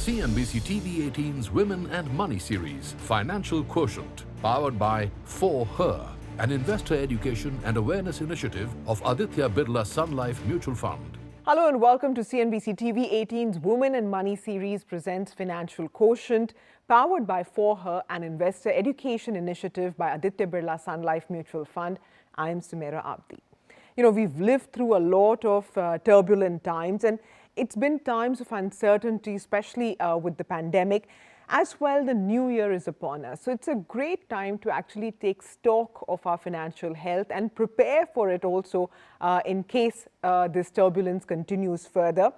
CNBC TV 18's Women and Money series, Financial Quotient, powered by For Her, an investor education and awareness initiative of Aditya Birla Sun Life Mutual Fund. Hello and welcome to CNBC TV 18's Women and Money series presents Financial Quotient, powered by For Her, an investor education initiative by Aditya Birla Sun Life Mutual Fund. I am Sumaira Abdi. We've lived through a lot of turbulent times, and it's been times of uncertainty, especially with the pandemic. As well, the new year is upon us. So it's a great time to actually take stock of our financial health and prepare for it also in case this turbulence continues further.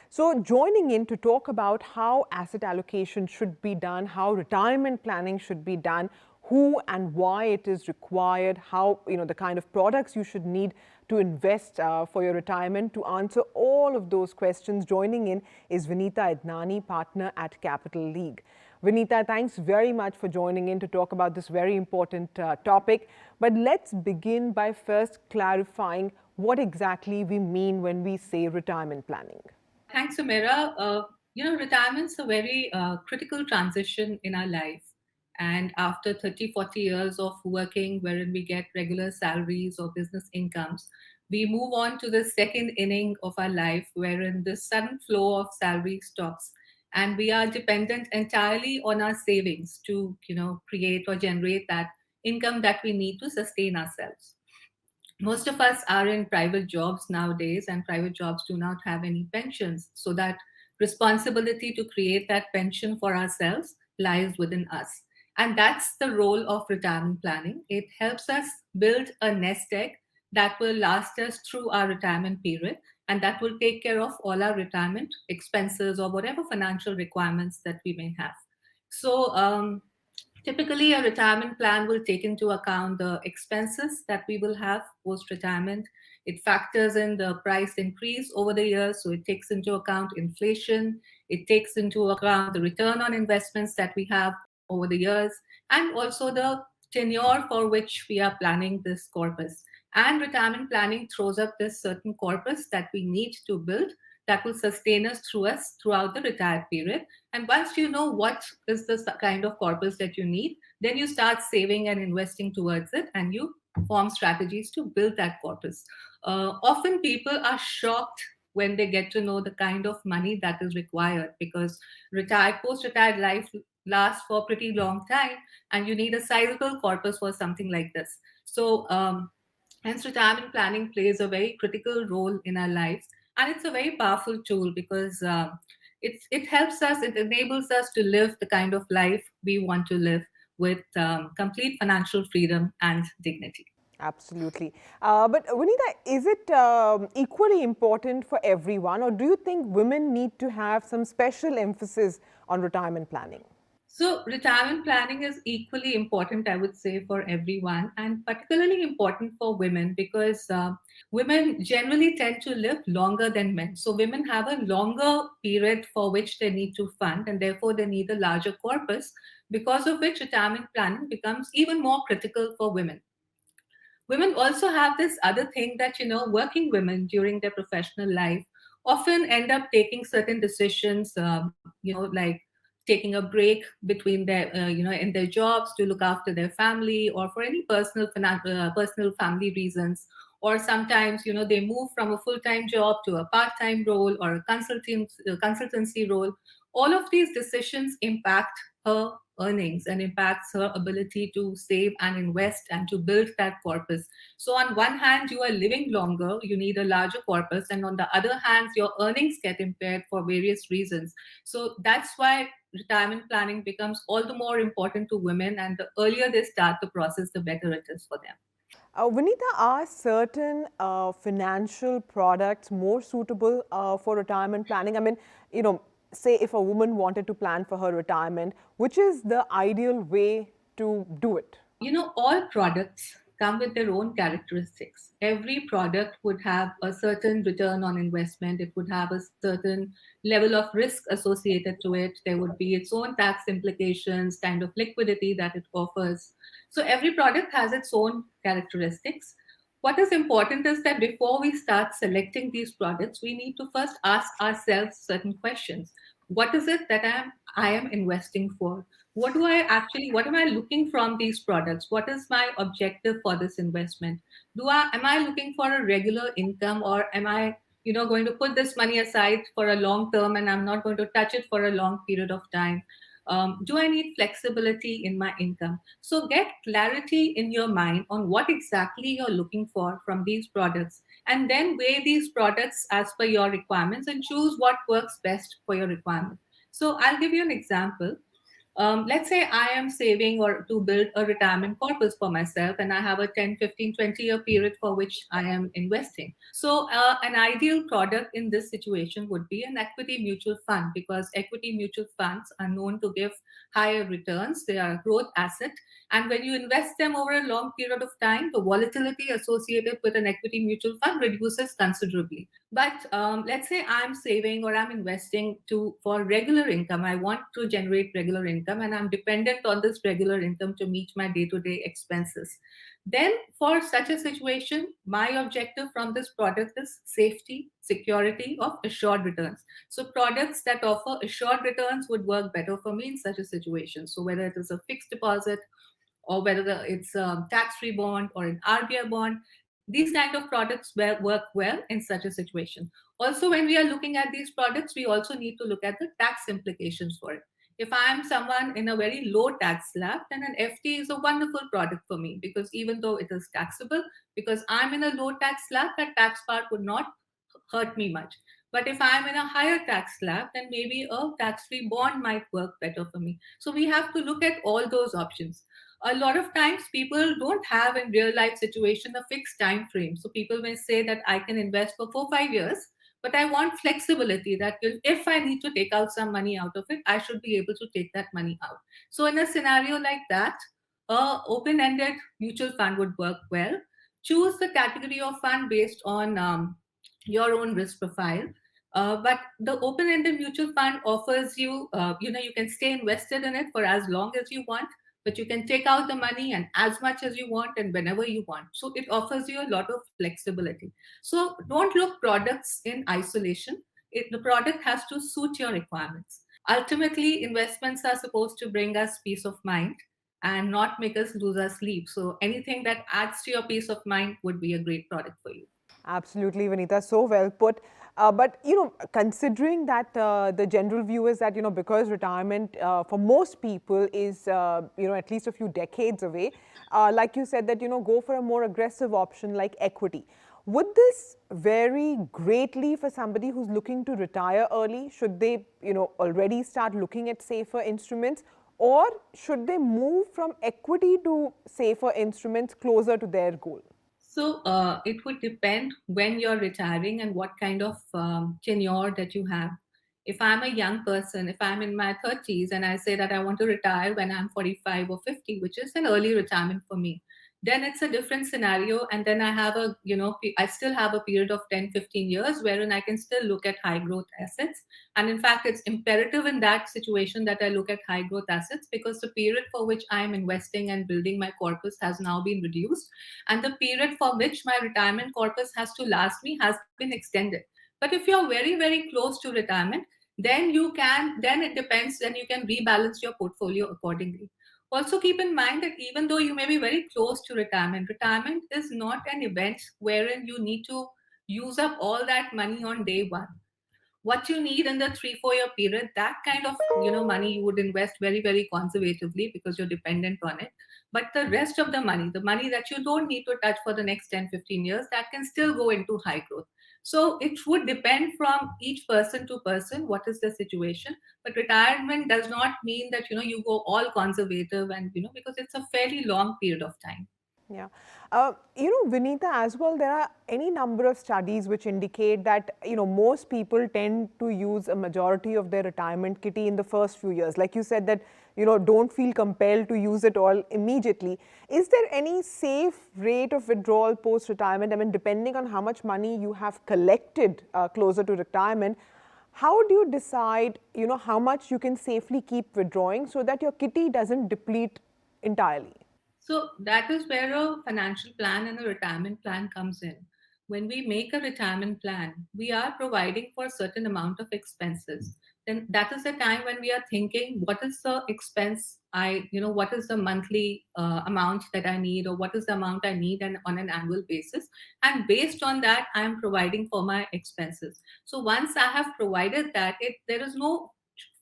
So joining in to talk about how asset allocation should be done, how retirement planning should be done, who and why it is required, how, the kind of products you should need to invest for your retirement. To answer all of those questions, joining in is Vinita Idnani, partner at Capital League. Vinita, thanks very much for joining in to talk about this very important topic. But let's begin by first clarifying what exactly we mean when we say retirement planning. Thanks, Sumaira. Retirement's a very critical transition in our life. And after 30, 40 years of working, wherein we get regular salaries or business incomes, we move on to the second inning of our life, wherein the sudden flow of salary stops. And we are dependent entirely on our savings to, create or generate that income that we need to sustain ourselves. Most of us are in private jobs nowadays, and private jobs do not have any pensions. So that responsibility to create that pension for ourselves lies within us. And that's the role of retirement planning. It helps us build a nest egg that will last us through our retirement period, and that will take care of all our retirement expenses or whatever financial requirements that we may have. So, typically, a retirement plan will take into account the expenses that we will have post-retirement. It factors in the price increase over the years, so it takes into account inflation. It takes into account the return on investments that we have over the years, and also the tenure for which we are planning this corpus. And retirement planning throws up this certain corpus that we need to build that will sustain us throughout the retired period. And once you know what is the kind of corpus that you need, then you start saving and investing towards it, and you form strategies to build that corpus. Often people are shocked when they get to know the kind of money that is required, because post-retired life lasts for a pretty long time, and you need a sizable corpus for something like this. So, hence retirement planning plays a very critical role in our lives. And it's a very powerful tool because it helps us, it enables us to live the kind of life we want to live with complete financial freedom and dignity. Absolutely. But Vinita, is it equally important for everyone, or do you think women need to have some special emphasis on retirement planning? So retirement planning is equally important, I would say, for everyone, and particularly important for women because women generally tend to live longer than men. So women have a longer period for which they need to fund, and therefore they need a larger corpus, because of which retirement planning becomes even more critical for women. Women also have this other thing that, working women during their professional life often end up taking certain decisions, like taking a break between their, in their jobs to look after their family, or for any personal family reasons. Or sometimes, they move from a full-time job to a part-time role or a consultancy role. All of these decisions impact her earnings and impacts her ability to save and invest and to build that corpus. So on one hand, you are living longer, you need a larger corpus, and on the other hand, your earnings get impaired for various reasons. So that's why retirement planning becomes all the more important to women, and the earlier they start the process, the better it is for them. Vinita, are certain financial products more suitable for retirement planning? I mean, say if a woman wanted to plan for her retirement, which is the ideal way to do it? All products come with their own characteristics. Every product would have a certain return on investment. It would have a certain level of risk associated to it. There would be its own tax implications, kind of liquidity that it offers. So every product has its own characteristics. What is important is that before we start selecting these products, we need to first ask ourselves certain questions. what is it that I am investing for? What am I looking from these products? What is my objective for this investment? Am I looking for a regular income, or am I, going to put this money aside for a long term and I'm not going to touch it for a long period of time? Do I need flexibility in my income? So get clarity in your mind on what exactly you're looking for from these products, and then weigh these products as per your requirements and choose what works best for your requirement. So I'll give you an example. Let's say I am saving or to build a retirement corpus for myself, and I have a 10, 15, 20-year period for which I am investing. So an ideal product in this situation would be an equity mutual fund, because equity mutual funds are known to give higher returns. They are a growth asset, and when you invest them over a long period of time, the volatility associated with an equity mutual fund reduces considerably. But let's say I'm saving or I'm investing to for regular income. I want to generate regular income, and I'm dependent on this regular income to meet my day-to-day expenses. Then, for such a situation, my objective from this product is safety, security of assured returns. So, products that offer assured returns would work better for me in such a situation. So, whether it is a fixed deposit, or whether it's a tax-free bond or an RBI bond, these kind of products work well in such a situation. Also, when we are looking at these products, we also need to look at the tax implications for it. If I am someone in a very low tax slab, then an FT is a wonderful product for me, because even though it is taxable, because I'm in a low tax slab, that tax part would not hurt me much. But if I'm in a higher tax slab, then maybe a tax-free bond might work better for me. So we have to look at all those options. A lot of times people don't have in real life situation a fixed time frame. So people may say that I can invest for 4 5 years, but I want flexibility that if I need to take out some money out of it, I should be able to take that money out. So in a scenario like that, a open-ended mutual fund would work well. Choose the category of fund based on your own risk profile. But the open-ended mutual fund offers you, you can stay invested in it for as long as you want, but you can take out the money and as much as you want and whenever you want. So it offers you a lot of flexibility. So don't look products in isolation. The product has to suit your requirements. Ultimately, investments are supposed to bring us peace of mind and not make us lose our sleep. So anything that adds to your peace of mind would be a great product for you. Absolutely, Vinita, so well put. But, considering that the general view is that, because retirement for most people is, at least a few decades away, like you said, that, go for a more aggressive option like equity. Would this vary greatly for somebody who's looking to retire early? Should they, already start looking at safer instruments? Or should they move from equity to safer instruments closer to their goal? So it would depend when you're retiring and what kind of tenure that you have. If I'm a young person, if I'm in my 30s and I say that I want to retire when I'm 45 or 50, which is an early retirement for me, then it's a different scenario. And then I have I still have a period of 10, 15 years wherein I can still look at high growth assets. And in fact, it's imperative in that situation that I look at high growth assets, because the period for which I'm investing and building my corpus has now been reduced, and the period for which my retirement corpus has to last me has been extended. But if you're very, very close to retirement, then it depends, then you can rebalance your portfolio accordingly. Also, keep in mind that even though you may be very close to retirement, retirement is not an event wherein you need to use up all that money on day one. What you need in the 3 4 year period, that kind of money you would invest very, very conservatively, because you're dependent on it. But the rest of the money that you don't need to touch for the next 10 15 years, that can still go into high growth. So it would depend from each person to person what is the situation. But retirement does not mean that you go all conservative, and because it's a fairly long period of time. Yeah. Vinita, as well, there are any number of studies which indicate that, most people tend to use a majority of their retirement kitty in the first few years. Like you said that, don't feel compelled to use it all immediately. Is there any safe rate of withdrawal post-retirement? I mean, depending on how much money you have collected closer to retirement, how do you decide, how much you can safely keep withdrawing so that your kitty doesn't deplete entirely? So that is where a financial plan and a retirement plan comes in. when we make a retirement plan, we are providing for a certain amount of expenses. Then that is the time when we are thinking, what is the expense what is the monthly amount that I need, or what is the amount I need on an annual basis. And based on that, I am providing for my expenses. So once I have provided that, there is no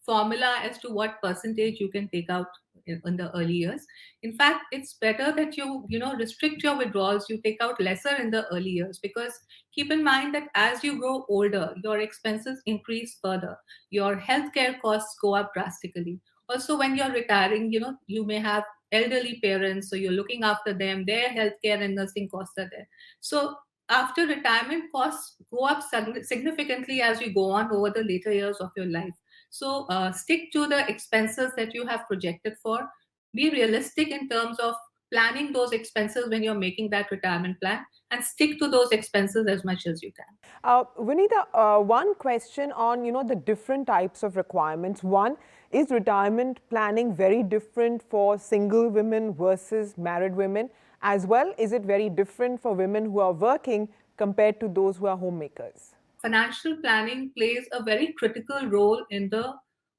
formula as to what percentage you can take out in the early years. In fact, it's better that you restrict your withdrawals, you take out lesser in the early years, because keep in mind that as you grow older, your expenses increase further, your healthcare costs go up drastically. Also, when you're retiring, you may have elderly parents, so you're looking after them, their healthcare and nursing costs are there. So after retirement, costs go up significantly as you go on over the later years of your life. So stick to the expenses that you have projected for. Be realistic in terms of planning those expenses when you're making that retirement plan, and stick to those expenses as much as you can. Vinita, one question on, the different types of requirements. One, is retirement planning very different for single women versus married women? As well, is it very different for women who are working compared to those who are homemakers? Financial planning plays a very critical role in the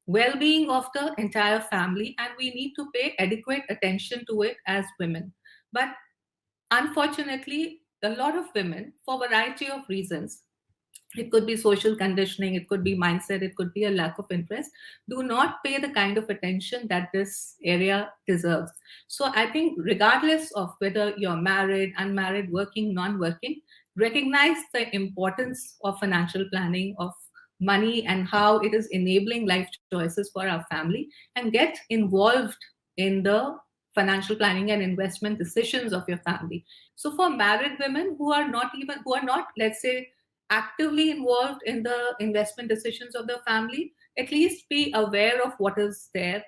well-being of the entire family, and we need to pay adequate attention to it as women. But unfortunately, a lot of women, for a variety of reasons, it could be social conditioning, it could be mindset, it could be a lack of interest, do not pay the kind of attention that this area deserves. So I think regardless of whether you're married, unmarried, working, non-working, recognize the importance of financial planning, of money, and how it is enabling life choices for our family, and get involved in the financial planning and investment decisions of your family. So for married women who are not, let's say, actively involved in the investment decisions of the family, at least be aware of what is there.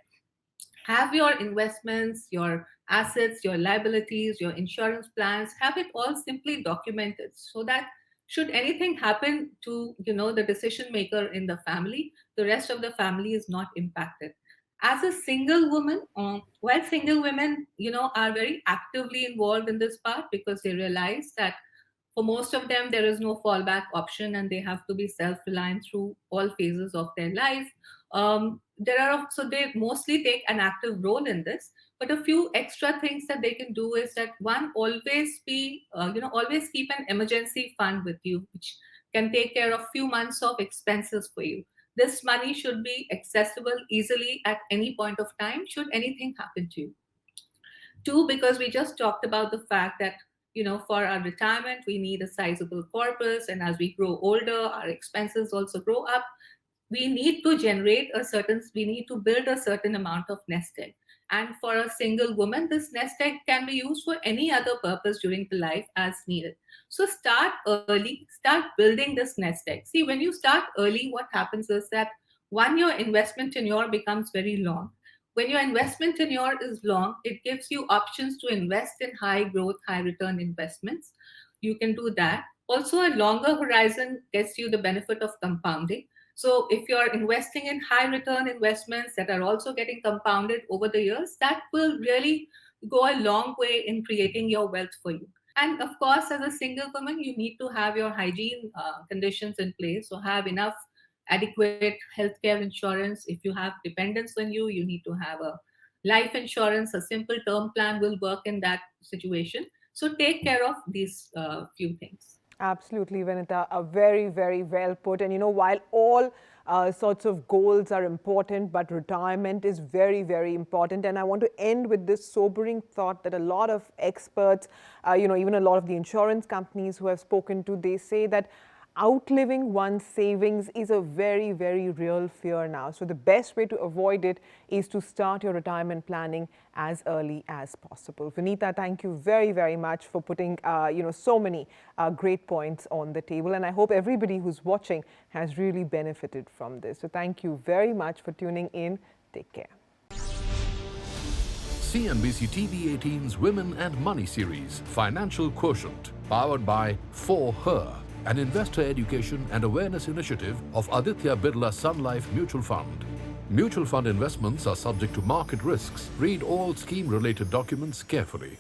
Have your investments, your assets, your liabilities, your insurance plans, have it all simply documented, so that should anything happen to the decision maker in the family, the rest of the family is not impacted. As a single woman, while single women are very actively involved in this part, because they realize that for most of them there is no fallback option and they have to be self-reliant through all phases of their life. So they mostly take an active role in this, but a few extra things that they can do is that, one, always always keep an emergency fund with you, which can take care of few months of expenses for you. This money should be accessible easily at any point of time should anything happen to you. Two, because we just talked about the fact that for our retirement we need a sizable corpus, and as we grow older our expenses also grow up. We need to build a certain amount of nest egg. And for a single woman, this nest egg can be used for any other purpose during the life as needed. So start early, start building this nest egg. See, when you start early, what happens is that, one, your investment tenure becomes very long. When your investment tenure is long, it gives you options to invest in high growth, high return investments. You can do that. Also, a longer horizon gets you the benefit of compounding. So if you're investing in high return investments that are also getting compounded over the years, that will really go a long way in creating your wealth for you. And of course, as a single woman, you need to have your hygiene conditions in place. So have enough adequate healthcare insurance. If you have dependents on you, you need to have a life insurance. A simple term plan will work in that situation. So take care of these few things. Absolutely, Vinita. Very, very well put. And while all sorts of goals are important, but retirement is very, very important. And I want to end with this sobering thought that a lot of experts, even a lot of the insurance companies who have spoken to, they say that outliving one's savings is a very, very real fear now. So the best way to avoid it is to start your retirement planning as early as possible. Vinita, thank you very, very much for putting, so many great points on the table. And I hope everybody who's watching has really benefited from this. So thank you very much for tuning in. Take care. CNBC TV 18's Women and Money series, Financial Quotient, powered by For Her, an investor education and awareness initiative of Aditya Birla Sun Life Mutual Fund. Mutual fund investments are subject to market risks. Read all scheme-related documents carefully.